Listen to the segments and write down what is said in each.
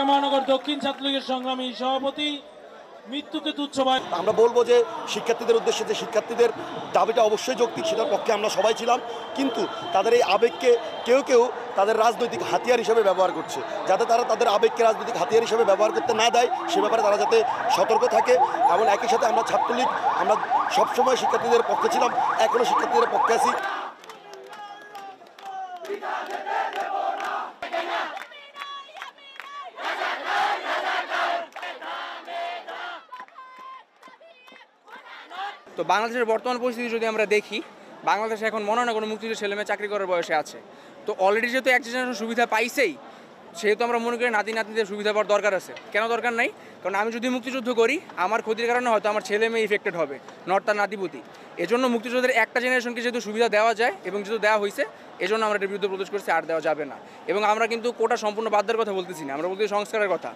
মহানগর দক্ষিণ ছাত্রলীগের সংগ্রামী সভাপতি মৃত্যুকে তুচ্ছ ভাই। আমরা বলবো যে শিক্ষার্থীদের উদ্দেশ্যে যে শিক্ষার্থীদের দাবিটা অবশ্যই যৌক্তিক, সেটার পক্ষে আমরা সবাই ছিলাম, কিন্তু তাদের এই আবেগকে কেউ কেউ তাদের রাজনৈতিক হাতিয়ার হিসেবে ব্যবহার করছে, যাতে তারা তাদের আবেগকে রাজনৈতিক হাতিয়ার হিসেবে ব্যবহার করতে না দেয় সে ব্যাপারে তারা যাতে সতর্ক থাকে। এবং একই সাথে আমরা ছাত্রলীগ আমরা সবসময় শিক্ষার্থীদের পক্ষে ছিলাম, এখনও শিক্ষার্থীদের পক্ষে আছি। তো বাংলাদেশের বর্তমান পরিস্থিতি যদি আমরা দেখি, বাংলাদেশে এখন মনে হয় না কোনো মুক্তিযুদ্ধের ছেলেমেয়ে চাকরি করার বয়সে আছে। তো অলরেডি যেহেতু এক জেনারেশন সুবিধা পাইছেই, সেহেতু আমরা মনে করি নাতি নাতনিদের সুবিধা পাওয়ার দরকার আছে। কেন দরকার নাই? কারণ আমি যদি মুক্তিযুদ্ধ করি, আমার ক্ষতির কারণে হয়তো আমার ছেলে মেয়ে ইফেক্টেড হবে, নট তার নাতিপুতি। এজন্য মুক্তিযুদ্ধের একটা জেনারেশনকে যেহেতু সুবিধা দেওয়া যায় এবং যেহেতু দেওয়া হয়েছে, এজন্য আমরা এটার বিরুদ্ধে প্রতিরোধ করছি, আর দেওয়া যাবে না। এবং আমরা কিন্তু কোটা সম্পূর্ণ বাদ দেওয়ার কথা বলতেছি না, আমরা বলতেছি সংস্কারের কথা।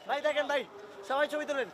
ভাই দেখেন ভাই, সবাই ছবি তোলেন।